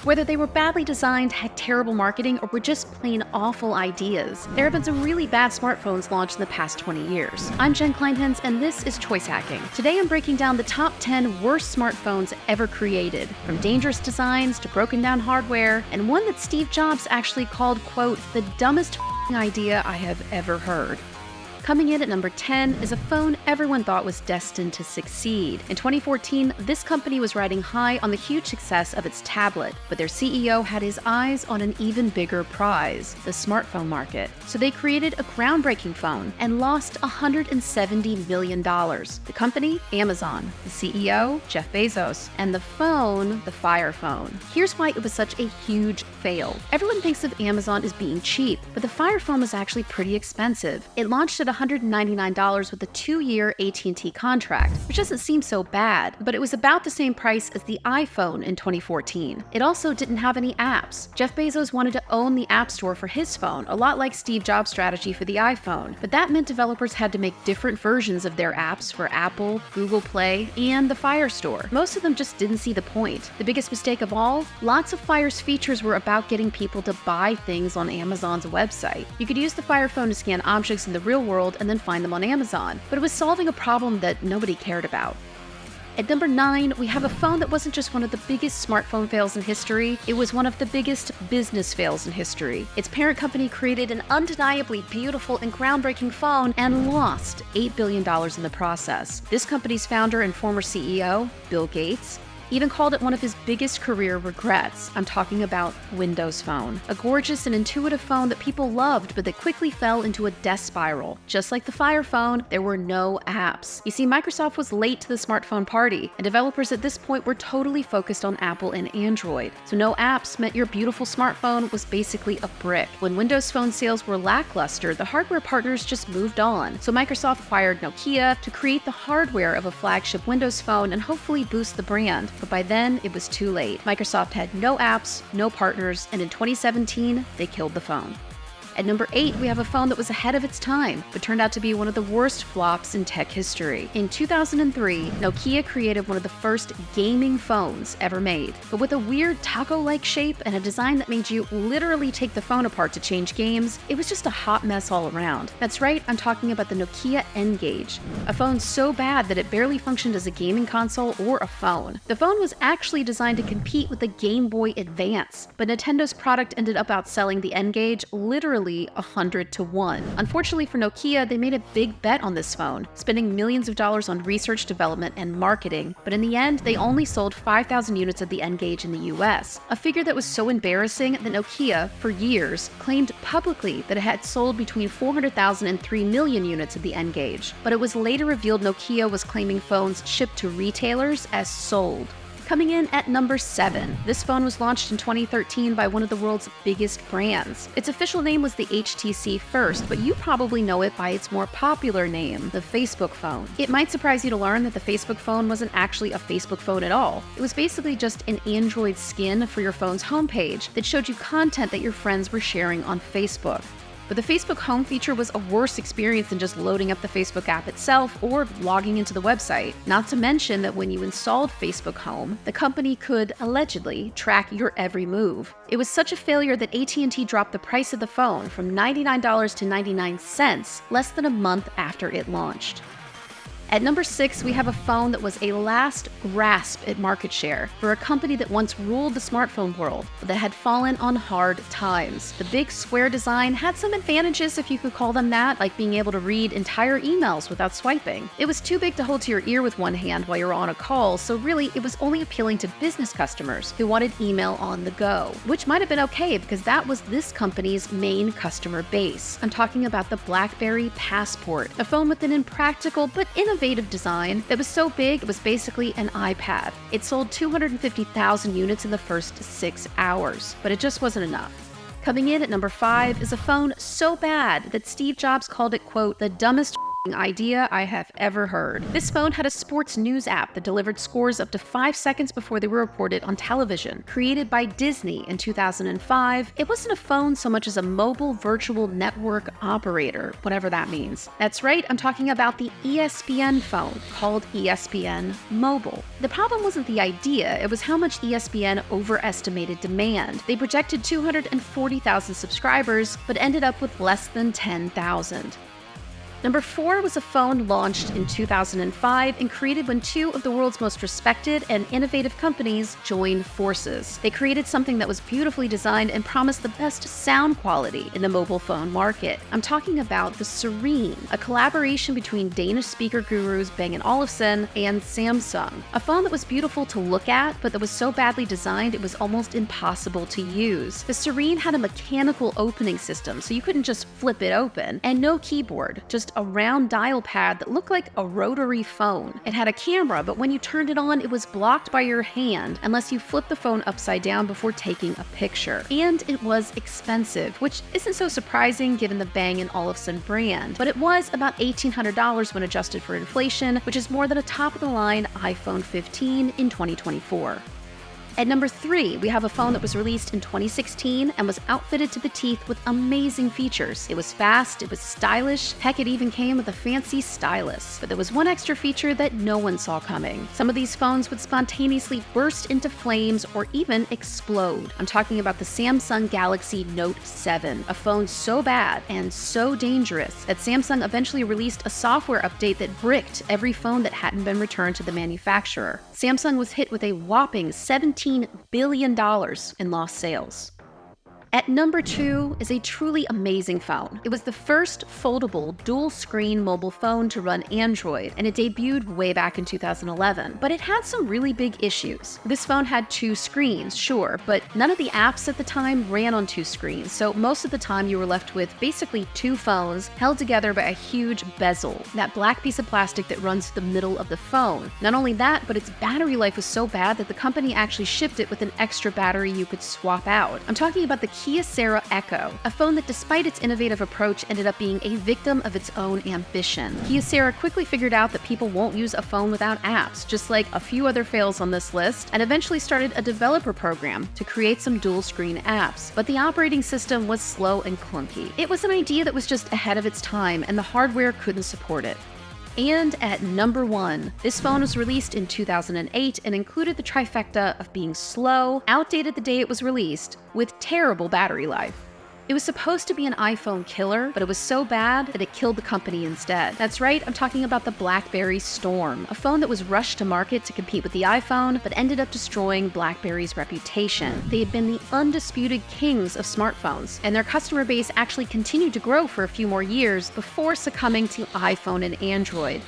Whether they were badly designed, had terrible marketing, or were just plain awful ideas, there have been some really bad smartphones launched in the past 20 years. I'm Jen Clinehens, and this is Choice Hacking. Today I'm breaking down the top 10 worst smartphones ever created, from dangerous designs to broken down hardware, and one that Steve Jobs actually called, quote, the dumbest idea I have ever heard. Coming in at number 10 is a phone everyone thought was destined to succeed. In 2014, this company was riding high on the huge success of its tablet, but their CEO had his eyes on an even bigger prize, the smartphone market. So they created a groundbreaking phone and lost $170 million. The company? Amazon. The CEO? Jeff Bezos. And the phone? The Fire Phone. Here's why it was such a huge fail. Everyone thinks of Amazon as being cheap, but the Fire Phone was actually pretty expensive. It launched at $199 with a 2-year AT&T contract, which doesn't seem so bad, but it was about the same price as the iPhone in 2014. It also didn't have any apps. Jeff Bezos wanted to own the App Store for his phone, a lot like Steve Jobs' strategy for the iPhone, but that meant developers had to make different versions of their apps for Apple, Google Play, and the Fire Store. Most of them just didn't see the point. The biggest mistake of all? Lots of Fire's features were about getting people to buy things on Amazon's website. You could use the Fire Phone to scan objects in the real world and then find them on Amazon, but it was solving a problem that nobody cared about. At number 9, we have a phone that wasn't just one of the biggest smartphone fails in history, it was one of the biggest business fails in history. Its parent company created an undeniably beautiful and groundbreaking phone and lost $8 billion in the process. This company's founder and former CEO, Bill Gates, even called it one of his biggest career regrets. I'm talking about Windows Phone. A gorgeous and intuitive phone that people loved, but that quickly fell into a death spiral. Just like the Fire Phone, there were no apps. You see, Microsoft was late to the smartphone party, and developers at this point were totally focused on Apple and Android. So no apps meant your beautiful smartphone was basically a brick. When Windows Phone sales were lackluster, the hardware partners just moved on. So Microsoft acquired Nokia to create the hardware of a flagship Windows Phone and hopefully boost the brand. But by then, it was too late. Microsoft had no apps, no partners, and in 2017, they killed the phone. At number 8, we have a phone that was ahead of its time, but turned out to be one of the worst flops in tech history. In 2003, Nokia created one of the first gaming phones ever made, but with a weird taco-like shape and a design that made you literally take the phone apart to change games. It was just a hot mess all around. That's right, I'm talking about the Nokia Engage, a phone so bad that it barely functioned as a gaming console or a phone. The phone was actually designed to compete with the Game Boy Advance, but Nintendo's product ended up outselling the Engage literally 100-1. Unfortunately for Nokia, they made a big bet on this phone, spending millions of dollars on research, development, and marketing, but in the end, they only sold 5,000 units of the Engage in the US, a figure that was so embarrassing that Nokia, for years, claimed publicly that it had sold between 400,000 and 3 million units of the Engage, but it was later revealed Nokia was claiming phones shipped to retailers as sold. Coming in at number 7, this phone was launched in 2013 by one of the world's biggest brands. Its official name was the HTC First, but you probably know it by its more popular name, the Facebook phone. It might surprise you to learn that the Facebook phone wasn't actually a Facebook phone at all. It was basically just an Android skin for your phone's homepage that showed you content that your friends were sharing on Facebook. But the Facebook Home feature was a worse experience than just loading up the Facebook app itself or logging into the website. Not to mention that when you installed Facebook Home, the company could, allegedly, track your every move. It was such a failure that AT&T dropped the price of the phone from $99 to 99 cents less than a month after it launched. At number 6, we have a phone that was a last grasp at market share for a company that once ruled the smartphone world, but that had fallen on hard times. The big square design had some advantages, if you could call them that, like being able to read entire emails without swiping. It was too big to hold to your ear with one hand while you're on a call, so really it was only appealing to business customers who wanted email on the go, which might have been okay because that was this company's main customer base. I'm talking about the Blackberry Passport, a phone with an impractical but innovative design that was so big it was basically an iPad. It sold 250,000 units in the first 6 hours, but it just wasn't enough. Coming in at number 5 is a phone so bad that Steve Jobs called it, quote, the dumbest idea I have ever heard. This phone had a sports news app that delivered scores up to 5 seconds before they were reported on television. Created by Disney in 2005, it wasn't a phone so much as a mobile virtual network operator, whatever that means. That's right, I'm talking about the ESPN phone, called ESPN Mobile. The problem wasn't the idea, it was how much ESPN overestimated demand. They projected 240,000 subscribers, but ended up with less than 10,000. Number 4 was a phone launched in 2005 and created when two of the world's most respected and innovative companies joined forces. They created something that was beautifully designed and promised the best sound quality in the mobile phone market. I'm talking about the Serene, a collaboration between Danish speaker gurus Bang & Olufsen and Samsung. A phone that was beautiful to look at, but that was so badly designed it was almost impossible to use. The Serene had a mechanical opening system, so you couldn't just flip it open, and no keyboard, just a round dial pad that looked like a rotary phone. It had a camera, but when you turned it on, it was blocked by your hand unless you flipped the phone upside down before taking a picture. And it was expensive, which isn't so surprising given the Bang & Olufsen brand, but it was about $1,800 when adjusted for inflation, which is more than a top-of-the-line iPhone 15 in 2024. At number 3, we have a phone that was released in 2016 and was outfitted to the teeth with amazing features. It was fast, it was stylish, heck, it even came with a fancy stylus. But there was one extra feature that no one saw coming. Some of these phones would spontaneously burst into flames or even explode. I'm talking about the Samsung Galaxy Note 7, a phone so bad and so dangerous that Samsung eventually released a software update that bricked every phone that hadn't been returned to the manufacturer. Samsung was hit with a whopping $17 billion in lost sales. At number 2 is a truly amazing phone. It was the first foldable dual-screen mobile phone to run Android, and it debuted way back in 2011. But it had some really big issues. This phone had 2 screens, sure, but none of the apps at the time ran on 2 screens, so most of the time you were left with basically 2 phones held together by a huge bezel, that black piece of plastic that runs through the middle of the phone. Not only that, but its battery life was so bad that the company actually shipped it with an extra battery you could swap out. I'm talking about the Kiasera Echo, a phone that despite its innovative approach ended up being a victim of its own ambition. Kiasera quickly figured out that people won't use a phone without apps, just like a few other fails on this list, and eventually started a developer program to create some dual-screen apps. But the operating system was slow and clunky. It was an idea that was just ahead of its time, and the hardware couldn't support it. And at number 1, this phone was released in 2008 and included the trifecta of being slow, outdated the day it was released, with terrible battery life. It was supposed to be an iPhone killer, but it was so bad that it killed the company instead. That's right, I'm talking about the Blackberry Storm, a phone that was rushed to market to compete with the iPhone, but ended up destroying BlackBerry's reputation. They had been the undisputed kings of smartphones, and their customer base actually continued to grow for a few more years before succumbing to iPhone and Android.